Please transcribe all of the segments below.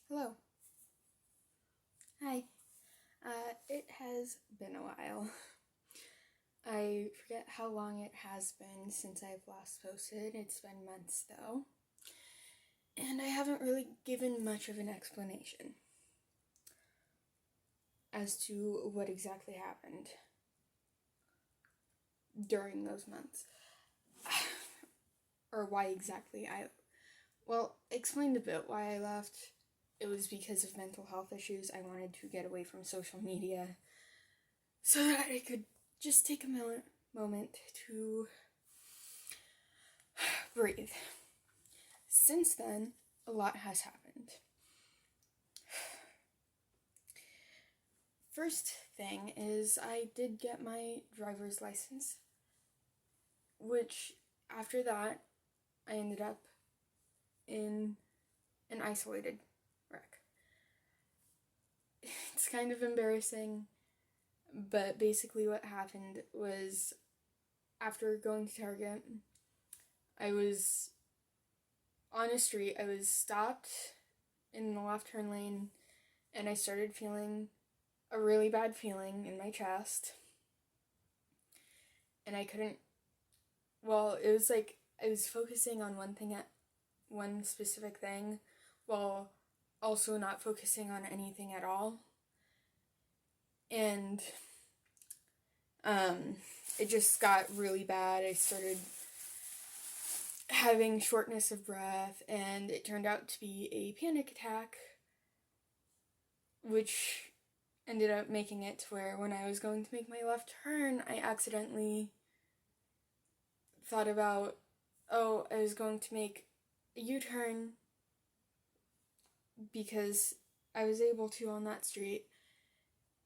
Hello. Hi. It has been a while. I forget how long it has been since I've last posted. It's been months though. And I haven't really given much of an explanation as to what exactly happened during those months. Or why exactly explained a bit why I left. It was because of mental health issues. I wanted to get away from social media so that I could just take a moment to breathe. Since then, a lot has happened. First thing is I did get my driver's license, which after that I ended up in an isolated wreck. It's kind of embarrassing, but basically what happened was after going to Target, I was on a street, I was stopped in the left turn lane, and I started feeling a really bad feeling in my chest. And I couldn't, it was like I was focusing on one specific thing, while also not focusing on anything at all. And it just got really bad. I started having shortness of breath, and it turned out to be a panic attack, which ended up making it to where when I was going to make my left turn, I accidentally thought about, I was going to make a U-turn because I was able to on that street,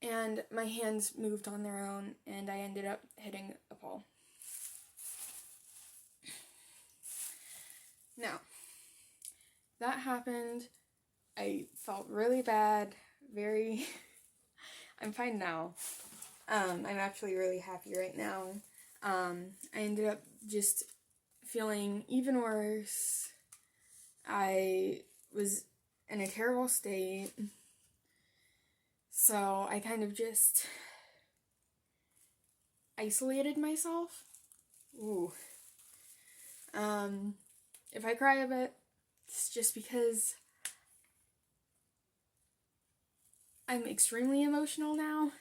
and my hands moved on their own, and I ended up hitting a pole. Now, that happened. I felt really bad, I'm fine now. I'm actually really happy right now. I ended up just feeling even worse. I was in a terrible state. So I kind of just isolated myself. Ooh. If I cry a bit, it's just because I'm extremely emotional now.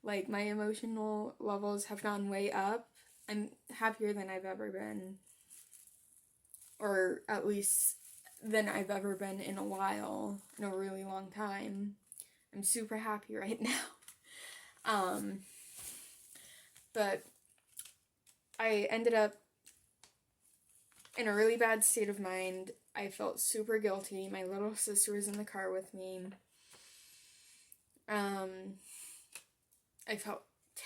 Like, my emotional levels have gone way up. I'm happier than I've ever been. Or at least than I've ever been in a while, in a really long time. I'm super happy right now. But I ended up in a really bad state of mind. I felt super guilty. My little sister was in the car with me. I felt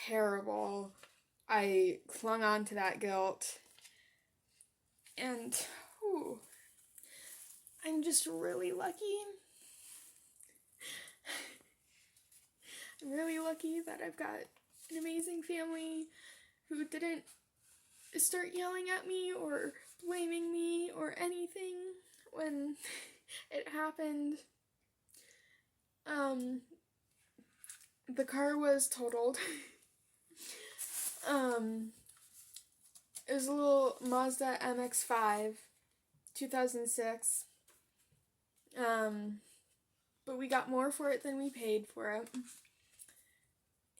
terrible. I clung on to that guilt. And, I'm just really lucky. I'm really lucky that I've got an amazing family who didn't start yelling at me or blaming me or anything when it happened. The car was totaled. It was a little Mazda MX-5, 2006. But we got more for it than we paid for it.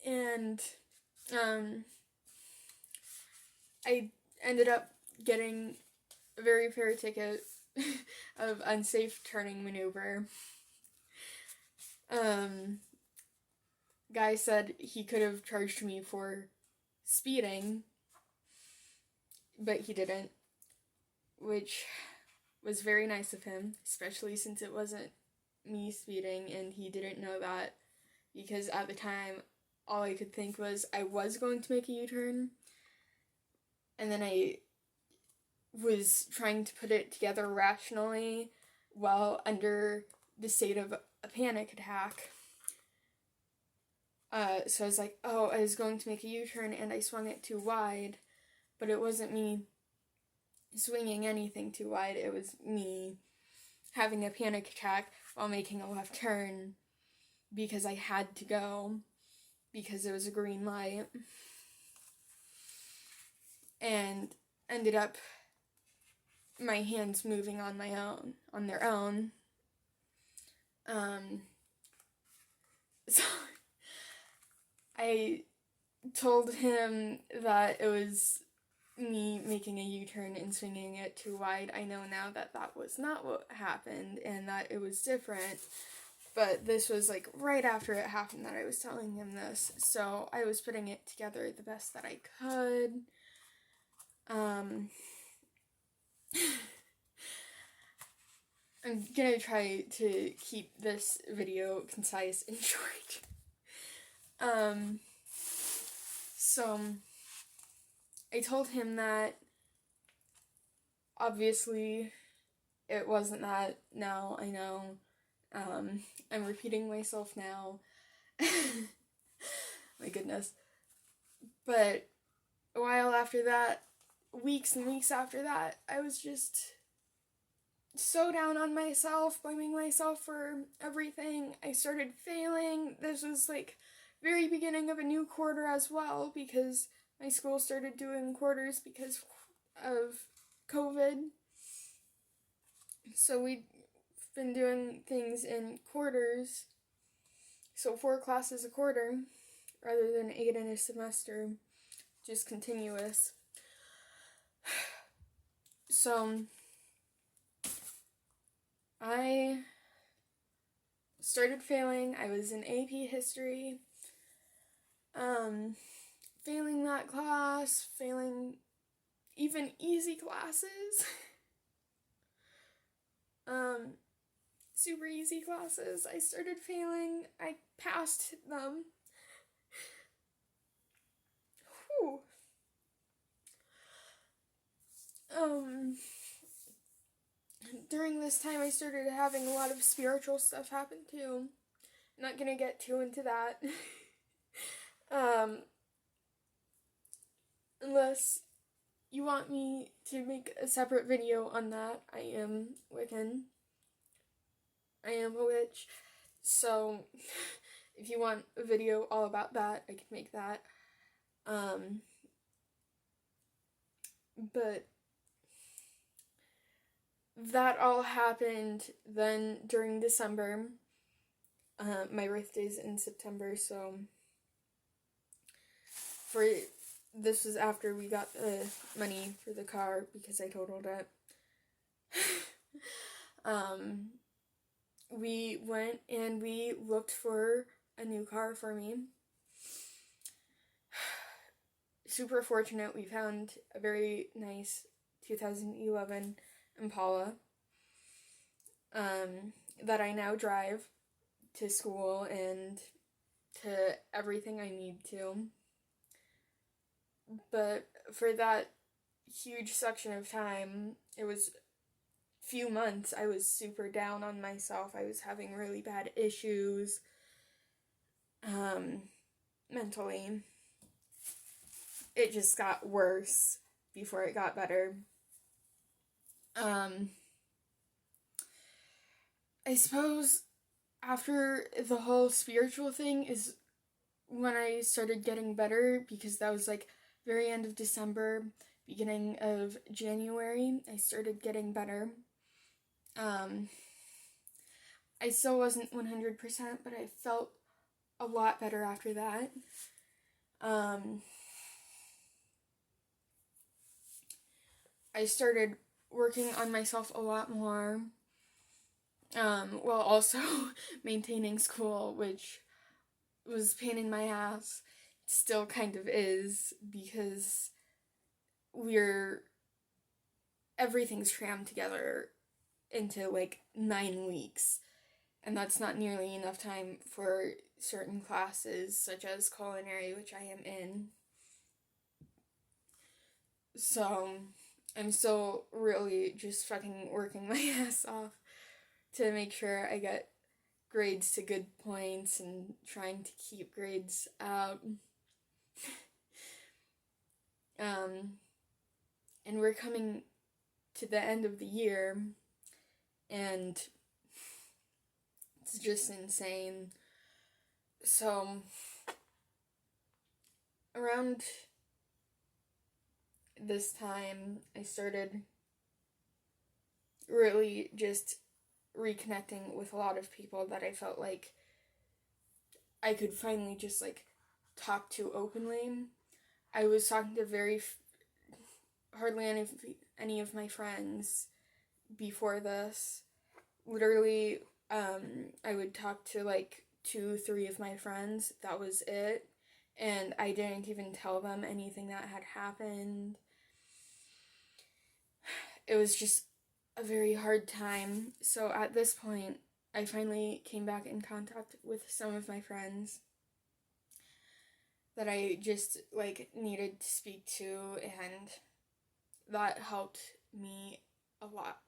And, I ended up getting a very fair ticket of unsafe turning maneuver. Guy said he could have charged me for speeding, but he didn't, which was very nice of him, especially since it wasn't me speeding and he didn't know that, because at the time all I could think was I was going to make a U-turn, and then I was trying to put it together rationally while under the state of a panic attack. So I was like, I was going to make a U-turn and I swung it too wide, but it wasn't me swinging anything too wide, it was me having a panic attack. while making a left turn because I had to go because it was a green light, and ended up my hands moving on their own. So I told him that it was me making a U-turn and swinging it too wide. I know now that that was not what happened and that it was different, but this was like right after it happened that I was telling him this, so I was putting it together the best that I could. I'm gonna try to keep this video concise and short. So I told him that obviously it wasn't that. Now I know. I'm repeating myself now. My goodness. But a while after that, weeks and weeks after that, I was just so down on myself, blaming myself for everything. I started failing. This was like very beginning of a new quarter as well, because my school started doing quarters because of COVID. So we've been doing things in quarters. So 4 classes a quarter rather than 8 in a semester, just continuous. So I started failing. I was in AP history, failing that class, failing even easy classes, super easy classes. I started failing. I passed them. Whew. During this time, I started having a lot of spiritual stuff happen too. I'm not gonna get too into that. Unless you want me to make a separate video on that. I am Wiccan. I am a witch. So, if you want a video all about that, I could make that. But that all happened then during December. My birthday's in September, so this was after we got the money for the car because I totaled it. We went and we looked for a new car for me. Super fortunate, we found a very nice 2011 Impala that I now drive to school and to everything I need to. But for that huge section of time, it was few months, I was super down on myself. I was having really bad issues mentally. It just got worse before it got better. I suppose after the whole spiritual thing is when I started getting better, because that was like very end of December, beginning of January, I started getting better. I still wasn't 100%, but I felt a lot better after that. I started working on myself a lot more, while also maintaining school, which was a pain in my ass. It still kind of is, because everything's crammed together into like 9 weeks, and that's not nearly enough time for certain classes such as culinary, which I am in. So I'm still really just fucking working my ass off to make sure I get grades to good points and trying to keep grades up. And we're coming to the end of the year, and It's just insane. So, around this time, I started really just reconnecting with a lot of people that I felt like I could finally just, like, talk to openly. I was talking to hardly any of my friends before this. Literally, I would talk to, like, 2-3 of my friends. That was it. And I didn't even tell them anything that had happened. It was just a very hard time. So at this point, I finally came back in contact with some of my friends that I just, like, needed to speak to, and that helped me a lot.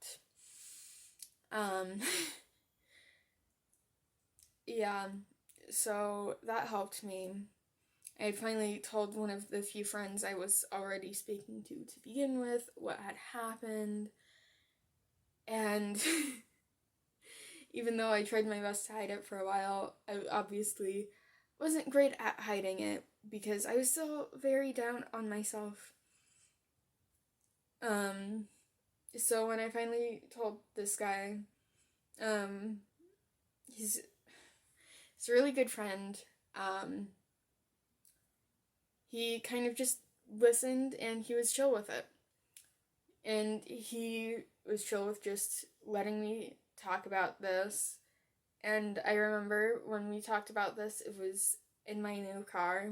Yeah, so that helped me. I finally told one of the few friends I was already speaking to begin with what had happened, and even though I tried my best to hide it for a while, I obviously wasn't great at hiding it because I was still very down on myself. So when I finally told this guy, he's a really good friend. He kind of just listened and he was chill with it. And he was chill with just letting me talk about this. And I remember when we talked about this, it was in my new car.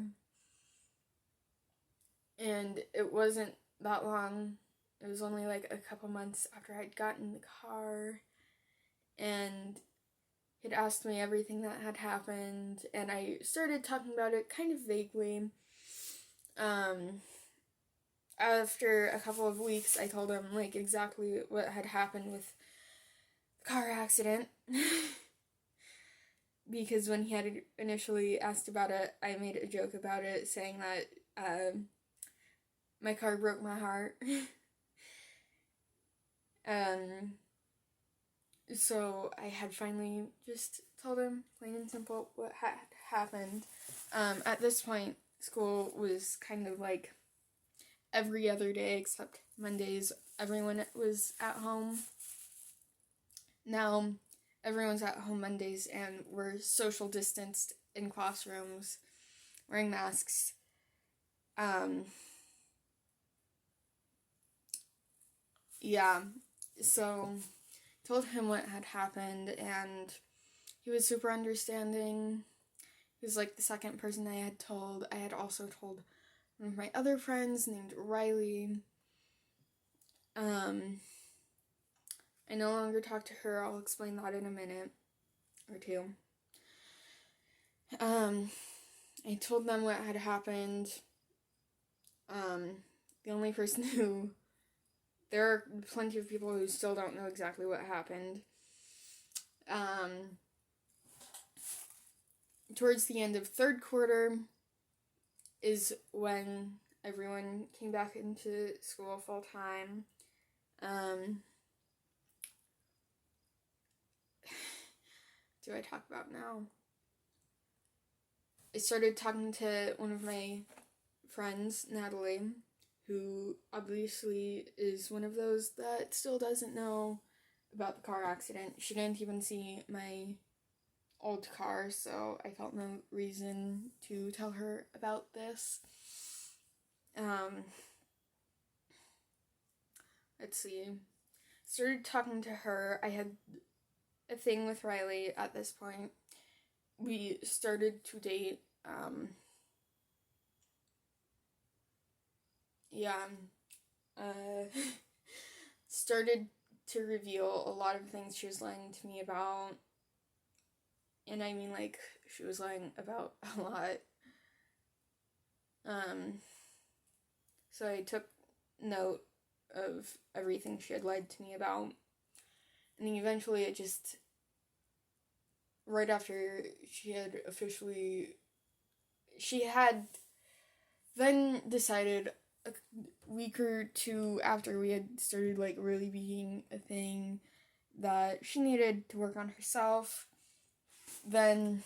And it wasn't that long. It was only like a couple months after I'd gotten the car. And he'd asked me everything that had happened. And I started talking about it kind of vaguely. After a couple of weeks, I told him, like, exactly what had happened with the car accident. Because when he had initially asked about it, I made a joke about it, saying that my car broke my heart. So I had finally just told him, plain and simple, what had happened. At this point, school was kind of like every other day except Mondays. Everyone was at home. Now, everyone's at home Mondays, and we're social distanced in classrooms, wearing masks. Yeah, so told him what had happened, and he was super understanding. He was like the second person I had told. I had also told one of my other friends named Riley. I no longer talk to her. I'll explain that in a minute or two. I told them what had happened. The only person who... There are plenty of people who still don't know exactly what happened. Towards the end of third quarter is when everyone came back into school full time. Do I talk about now? I started talking to one of my friends, Natalie, who obviously is one of those that still doesn't know about the car accident. She didn't even see my old car, so I felt no reason to tell her about this. Let's see. Started talking to her. I had a thing with Riley at this point. We started to date. Started to reveal a lot of things she was lying to me about. And I mean, like, she was lying about a lot. So I took note of everything she had lied to me about. And then eventually it just... Right after she had then decided a week or two after we had started, like, really being a thing, that she needed to work on herself, then,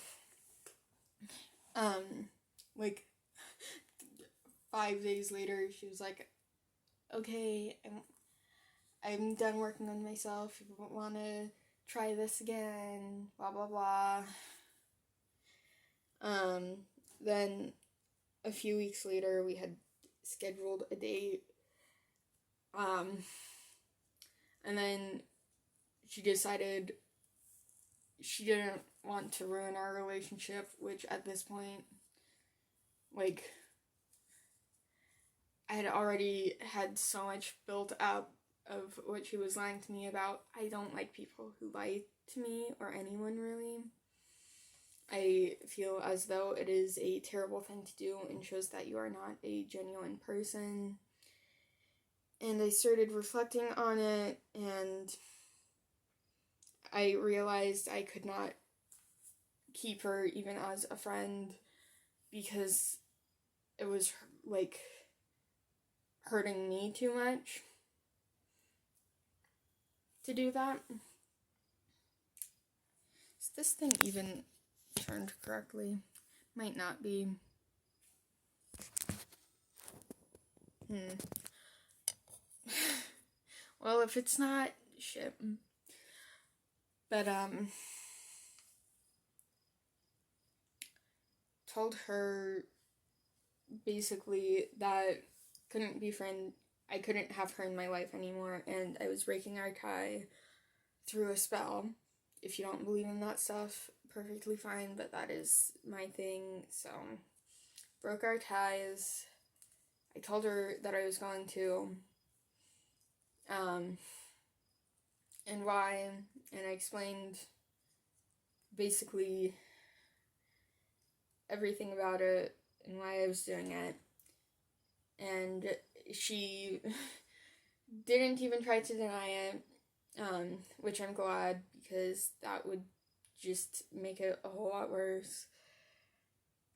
like, 5 days later, she was like, okay, I'm done working on myself, if you want to try this again, blah, blah, blah. Then a few weeks later, we had scheduled a date, and then she decided she didn't want to ruin our relationship, which at this point, like, I had already had so much built up of what she was lying to me about. I don't like people who lie to me, or anyone really. I feel as though it is a terrible thing to do and shows that you are not a genuine person. And I started reflecting on it, and I realized I could not keep her even as a friend because it was, like, hurting me too much to do that. Is this thing even turned correctly? Might not be. Well, if it's not, shit. But, told her basically that I couldn't have her in my life anymore, and I was breaking our tie through a spell. If you don't believe in that stuff, perfectly fine, but that is my thing. So, broke our ties. I told her that I was going to, and why, and I explained basically everything about it and why I was doing it. And she didn't even try to deny it, which I'm glad, because that would just make it a whole lot worse.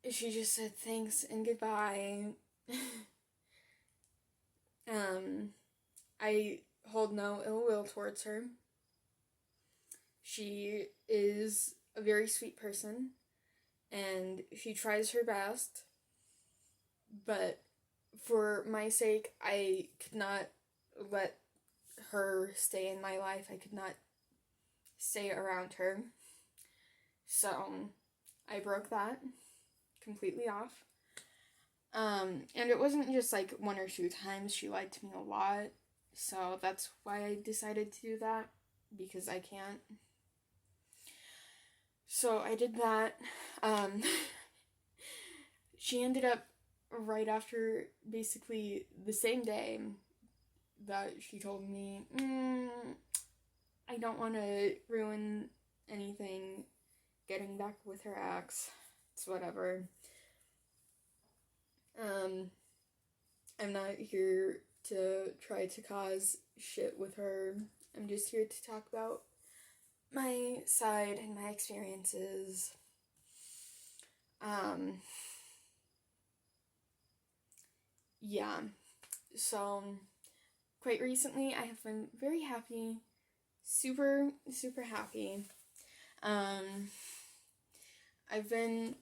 She just said thanks and goodbye. I hold no ill will towards her. She is a very sweet person, and she tries her best, but for my sake, I could not let her stay in my life. I could not stay around her. So, I broke that completely off. And it wasn't just like 1 or 2 times. She lied to me a lot. So that's why I decided to do that, because I can't. So I did that. She ended up right after, basically the same day that she told me, I don't want to ruin anything getting back with her ex. It's whatever. I'm not here to try to cause shit with her. I'm just here to talk about my side and my experiences. Yeah. So, quite recently, I have been very happy. Super, super happy. I've been...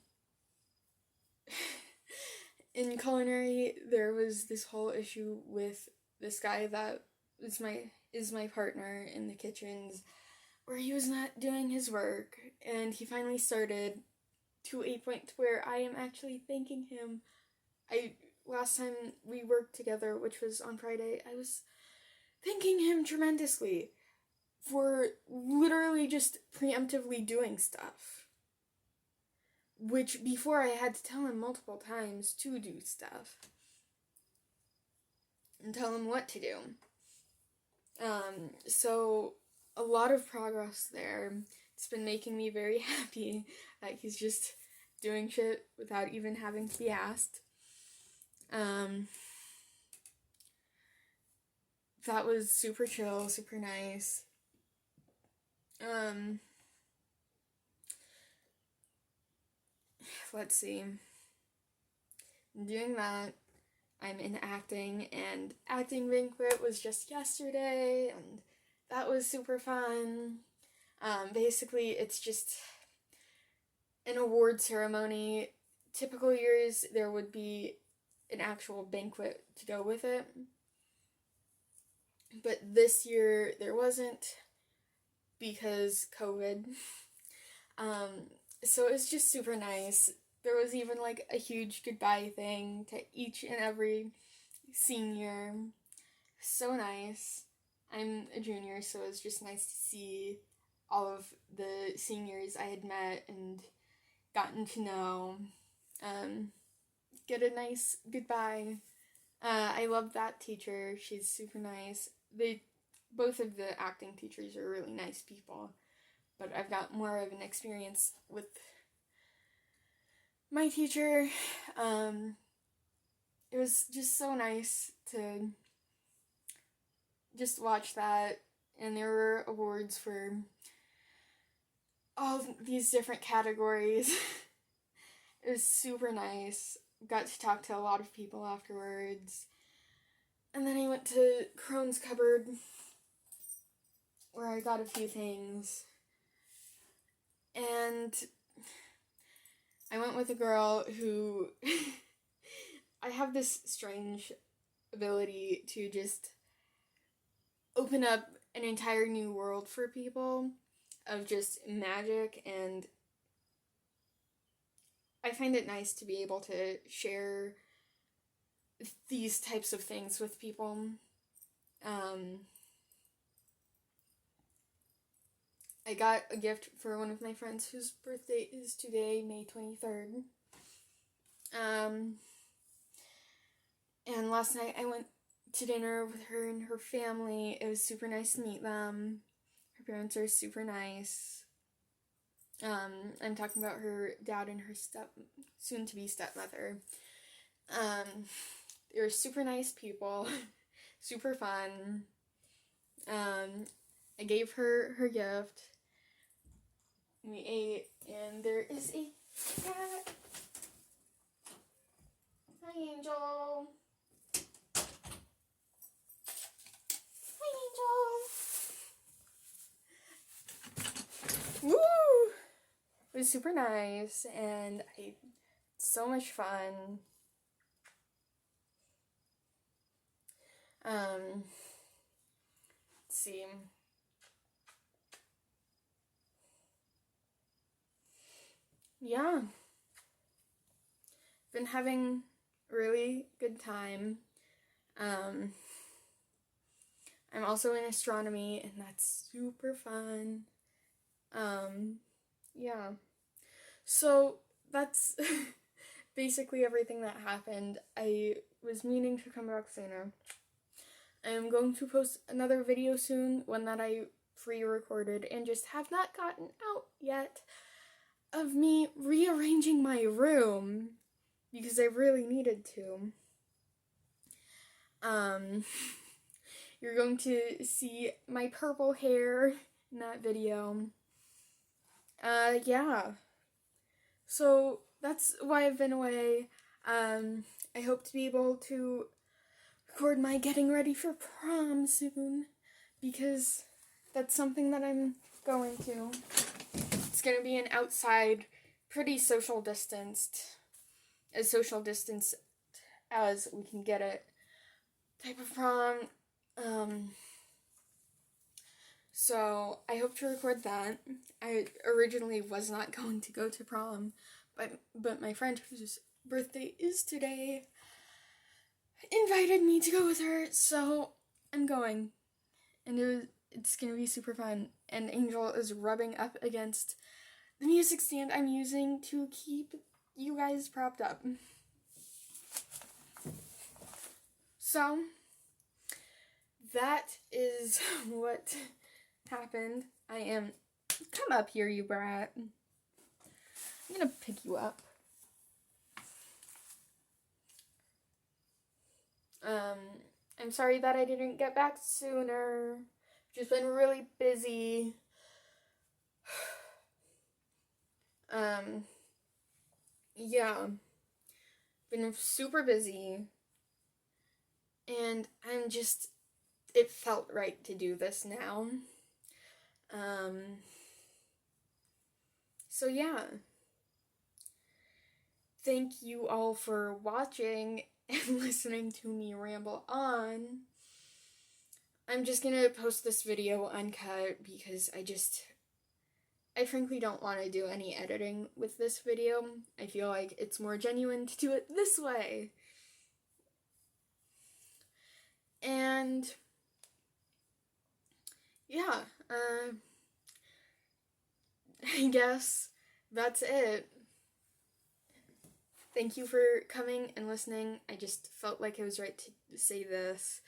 In culinary, there was this whole issue with this guy that is my partner in the kitchens, where he was not doing his work, and he finally started, to a point where I am actually thanking him. Last time we worked together, which was on Friday, I was thanking him tremendously for literally just preemptively doing stuff. Which, before, I had to tell him multiple times to do stuff. And tell him what to do. So, a lot of progress there. It's been making me very happy that he's just doing shit without even having to be asked. That was super chill, super nice. Let's see. I'm doing that. I'm in acting, and acting banquet was just yesterday, and that was super fun. Basically, it's just an award ceremony. Typical years, there would be an actual banquet to go with it. But this year, there wasn't because COVID. So it was just super nice. There was even like a huge goodbye thing to each and every senior. So nice. I'm a junior, so it was just nice to see all of the seniors I had met and gotten to know. Get a nice goodbye. I love that teacher. She's super nice. Both of the acting teachers are really nice people, but I've got more of an experience with my teacher. It was just so nice to just watch that, and there were awards for all these different categories. It was super nice. Got to talk to a lot of people afterwards. And then I went to Crone's Cupboard, where I got a few things. And I went with a girl who I have this strange ability to just open up an entire new world for people of just magic, and I find it nice to be able to share these types of things with people. I got a gift for one of my friends whose birthday is today, May 23rd. And last night I went to dinner with her and her family. It was super nice to meet them. Her parents are super nice. I'm talking about her dad and her soon-to-be stepmother. They were super nice people, super fun. I gave her her gift. We ate, and there is a cat. Hi, Angel. Hi, Angel. Woo! It was super nice, and so much fun. Let's see. Yeah. Been having a really good time. I'm also in astronomy, and that's super fun. Yeah. So that's basically everything that happened. I was meaning to come back sooner. I am going to post another video soon, one that I pre-recorded and just have not gotten out yet, of me rearranging my room because I really needed to. You're going to see my purple hair in that video. Yeah. So that's why I've been away. I hope to be able to record my getting ready for prom soon, because that's something that I'm going to. It's gonna be an outside, pretty social distanced, as social distanced as we can get it, type of prom. So I hope to record that. I originally was not going to go to prom, but my friend whose birthday is today invited me to go with her, so I'm going. And it's gonna be super fun. And Angel is rubbing up against the music stand I'm using to keep you guys propped up. So that is what happened. Come up here, you brat. I'm gonna pick you up. I'm sorry that I didn't get back sooner. Just been really busy. Yeah. Been super busy. And it felt right to do this now. So yeah. thank you all for watching and listening to me ramble on. I'm just gonna post this video uncut because I frankly don't want to do any editing with this video. I feel like it's more genuine to do it this way. And yeah, I guess that's it. Thank you for coming and listening. I just felt like it was right to say this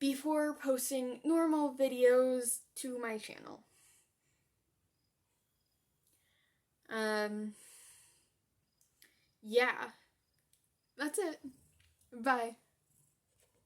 before posting normal videos to my channel. Yeah, that's it. Bye.